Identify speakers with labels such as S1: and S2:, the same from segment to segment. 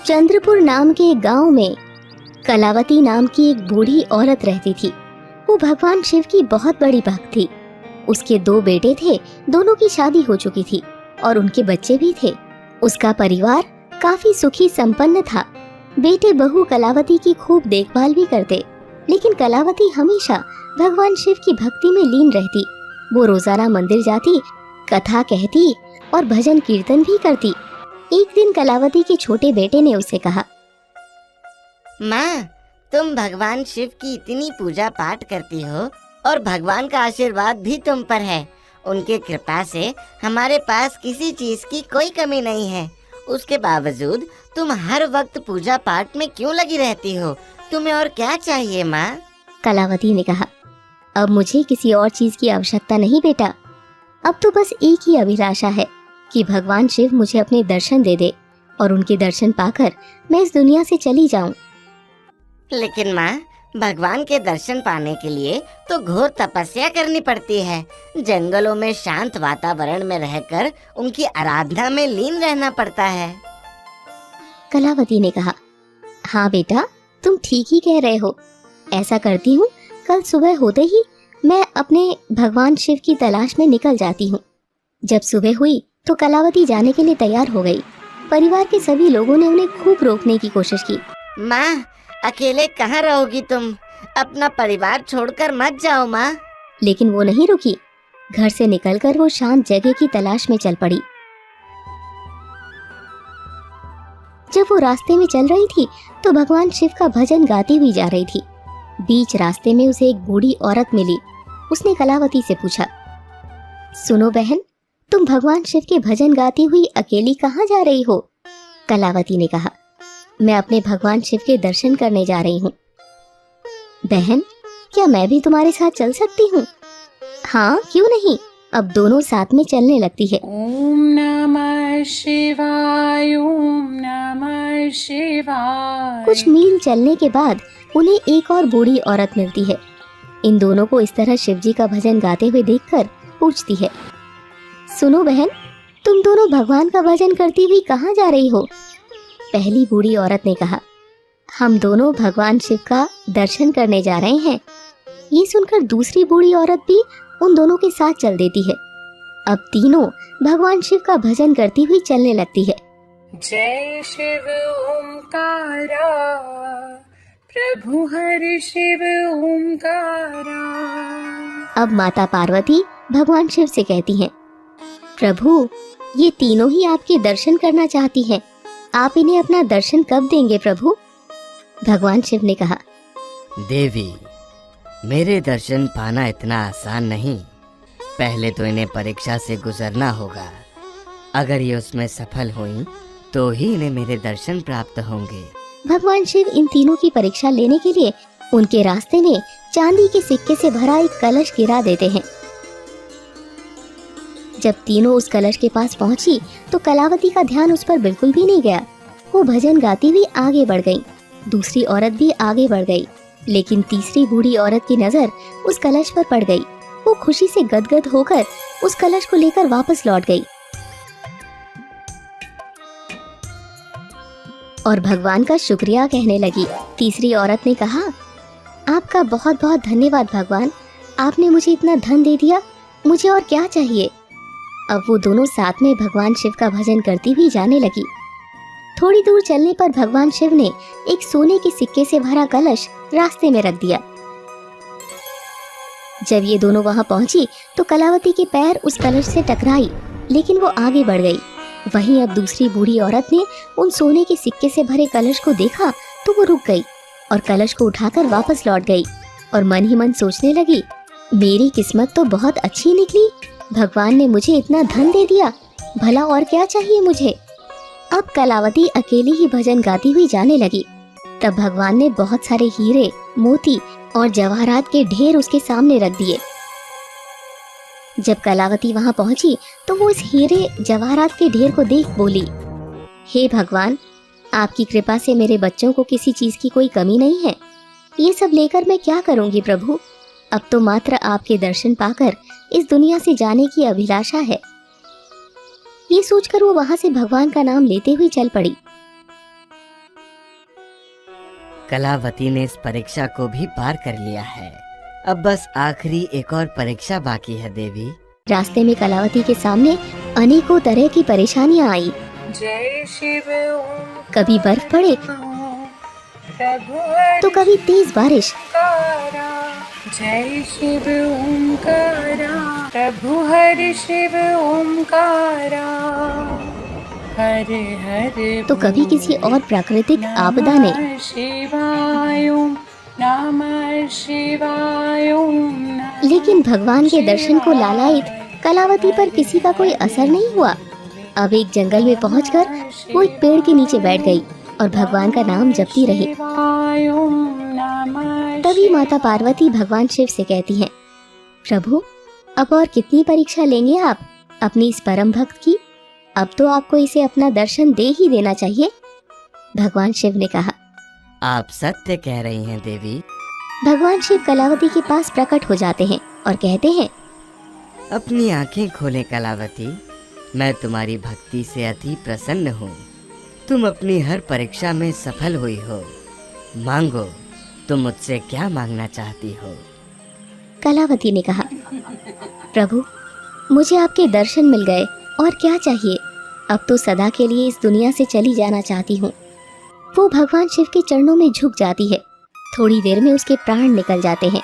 S1: चंद्रपुर नाम के एक गांव में कलावती नाम की एक बूढ़ी औरत रहती थी। वो भगवान शिव की बहुत बड़ी भक्त थी। उसके 2 बेटे थे, दोनों की शादी हो चुकी थी और उनके बच्चे भी थे। उसका परिवार काफी सुखी संपन्न था। बेटे बहू कलावती की खूब देखभाल भी करते, लेकिन कलावती हमेशा भगवान शिव की भक्ति में लीन रहती। वो रोजाना मंदिर जाती, कथा कहती और भजन कीर्तन भी करती। एक दिन कलावती के छोटे बेटे ने उससे कहा,
S2: माँ, तुम भगवान शिव की इतनी पूजा पाठ करती हो और भगवान का आशीर्वाद भी तुम पर है। उनके कृपा से हमारे पास किसी चीज की कोई कमी नहीं है। उसके बावजूद तुम हर वक्त पूजा पाठ में क्यों लगी रहती हो? तुम्हें और क्या चाहिए माँ?
S1: कलावती ने कहा, अब मुझे किसी और चीज की आवश्यकता नहीं बेटा। अब तो बस एक ही अभिलाषा है कि भगवान शिव मुझे अपने दर्शन दे दे और उनके दर्शन पाकर मैं इस दुनिया से चली जाऊं।
S2: लेकिन माँ, भगवान के दर्शन पाने के लिए तो घोर तपस्या करनी पड़ती है। जंगलों में शांत वातावरण में रहकर उनकी आराधना में लीन रहना पड़ता है।
S1: कलावती ने कहा, हाँ बेटा, तुम ठीक ही कह रहे हो। ऐसा करती हूँ, कल सुबह होते ही मैं अपने भगवान शिव की तलाश में निकल जाती हूँ। जब सुबह हुई तो कलावती जाने के लिए तैयार हो गई। परिवार के सभी लोगों ने उन्हें खूब रोकने की कोशिश की।
S2: माँ, अकेले कहाँ रहोगी तुम? अपना परिवार छोड़कर मत जाओ माँ।
S1: लेकिन वो नहीं रुकी। घर से निकलकर वो शांत जगह की तलाश में चल पड़ी। जब वो रास्ते में चल रही थी तो भगवान शिव का भजन गाती हुई जा रही थी। बीच रास्ते में उसे एक बूढ़ी औरत मिली। उसने कलावती से पूछा, सुनो बहन, तुम भगवान शिव के भजन गाती हुई अकेली कहाँ जा रही हो? कलावती ने कहा, मैं अपने भगवान शिव के दर्शन करने जा रही हूँ। बहन, क्या मैं भी तुम्हारे साथ चल सकती हूँ? हाँ, क्यों नहीं। अब दोनों साथ में चलने लगती है।
S3: ओम नमः शिवाय, ओम नमः शिवाय।
S1: कुछ मील चलने के बाद उन्हें एक और बूढ़ी औरत मिलती है। इन दोनों को इस तरह शिव जी का भजन गाते हुए देखकर पूछती है, सुनो बहन, तुम दोनों भगवान का भजन करती हुई कहाँ जा रही हो? पहली बूढ़ी औरत ने कहा, हम दोनों भगवान शिव का दर्शन करने जा रहे हैं। ये सुनकर दूसरी बूढ़ी औरत भी उन दोनों के साथ चल देती है। अब तीनों भगवान शिव का भजन करती हुई चलने लगती है।
S3: जय शिव ओंकारा, प्रभु हरि शिव ओंकारा।
S1: अब माता पार्वती भगवान शिव से कहती हैं, प्रभु, ये तीनों ही आपके दर्शन करना चाहती हैं। आप इन्हें अपना दर्शन कब देंगे प्रभु? भगवान शिव ने कहा,
S2: देवी, मेरे दर्शन पाना इतना आसान नहीं। पहले तो इन्हें परीक्षा से गुजरना होगा। अगर ये उसमें सफल हुई तो ही इन्हें मेरे दर्शन प्राप्त होंगे।
S1: भगवान शिव इन तीनों की परीक्षा लेने के लिए उनके रास्ते में चांदी के सिक्के से भरा एक कलश गिरा देते हैं। जब तीनों उस कलश के पास पहुंची तो कलावती का ध्यान उस पर बिल्कुल भी नहीं गया। वो भजन गाती हुई आगे बढ़ गई। दूसरी औरत भी आगे बढ़ गई, लेकिन तीसरी बूढ़ी औरत की नजर उस कलश पर पड़ गई। वो खुशी से गदगद होकर उस कलश को लेकर वापस लौट गई और भगवान का शुक्रिया कहने लगी। तीसरी औरत ने कहा, आपका बहुत बहुत धन्यवाद भगवान, आपने मुझे इतना धन दे दिया, मुझे और क्या चाहिए। अब वो दोनों साथ में भगवान शिव का भजन करती हुई जाने लगी। थोड़ी दूर चलने पर भगवान शिव ने एक सोने के सिक्के से भरा कलश रास्ते में रख दिया। जब ये दोनों वहां पहुंची तो कलावती के पैर उस कलश से टकराई, लेकिन वो आगे बढ़ गई। वहीं अब दूसरी बूढ़ी औरत ने उन सोने के सिक्के से भरे कलश को देखा तो वो रुक गई और कलश को उठाकर वापस लौट गई और मन ही मन सोचने लगी, मेरी किस्मत तो बहुत अच्छी निकली। भगवान ने मुझे इतना धन दे दिया, भला और क्या चाहिए मुझे। अब कलावती अकेली ही भजन गाती हुई जाने लगी। तब भगवान ने बहुत सारे हीरे, मोती और जवाहरात के ढेर उसके सामने रख दिए। जब कलावती वहां पहुंची तो वो इस हीरे जवाहरात के ढेर को देख बोली, हे भगवान, आपकी कृपा से मेरे बच्चों को किसी चीज की कोई कमी नहीं है। ये सब लेकर मैं क्या करूंगी प्रभु? अब तो मात्र आपके दर्शन पाकर इस दुनिया से जाने की अभिलाषा है। ये सोचकर वो वहां से भगवान का नाम लेते हुए चल पड़ी।
S2: कलावती ने इस परीक्षा को भी पार कर लिया है। अब बस आखिरी एक और परीक्षा बाकी है देवी।
S1: रास्ते में कलावती के सामने अनेकों तरह की परेशानियां आई।
S3: जय शिव
S1: कभी बर्फ पड़े
S3: प्रभु
S1: तो कभी तेज बारिश।
S3: ओंकारा। जय शिव ओंकारा प्रभु हरि शिव ओंकारा। हर हर
S1: तो कभी किसी और प्राकृतिक आपदा ने।
S3: नमः शिवाय ओम नमः शिवाय ओम नमः
S1: लेकिन भगवान के दर्शन को लालायित कलावती पर किसी का कोई असर नहीं हुआ। अब एक जंगल में पहुंचकर वो एक पेड़ के नीचे बैठ गई और भगवान का नाम जपती रही।
S3: शिवाय ओम नमः
S1: तभी माता पार्वती भगवान शिव से कहती हैं, प्रभु अब और कितनी परीक्षा लेंगे आप अपनी इस परम भक्त की? अब तो आपको इसे अपना दर्शन दे ही देना चाहिए। भगवान शिव ने कहा।
S2: आप सत्य कह रही हैं देवी।
S1: भगवान शिव कलावती के पास प्रकट हो जाते हैं और कहते हैं,
S2: अपनी आंखें खोले कलावती, मैं तुम्हारी भक्ति से अति प्रसन्न हूँ। तुम अपनी हर परीक्षा में सफल हुई हो। मांगो, तुम मुझसे क्या मांगना चाहती हो?
S1: कलावती ने कहा, प्रभु मुझे आपके दर्शन मिल गए और क्या चाहिए। अब तो सदा के लिए इस दुनिया से चली जाना चाहती हूँ। वो भगवान शिव के चरणों में झुक जाती है। थोड़ी देर में उसके प्राण निकल जाते हैं।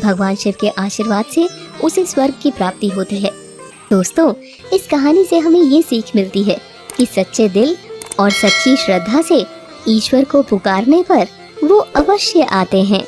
S1: भगवान शिव के आशीर्वाद से उसे स्वर्ग की प्राप्ति होती है। दोस्तों, इस कहानी से हमें ये सीख मिलती है कि सच्चे दिल और सच्ची श्रद्धा से ईश्वर को पुकारने पर वो अवश्य आते हैं।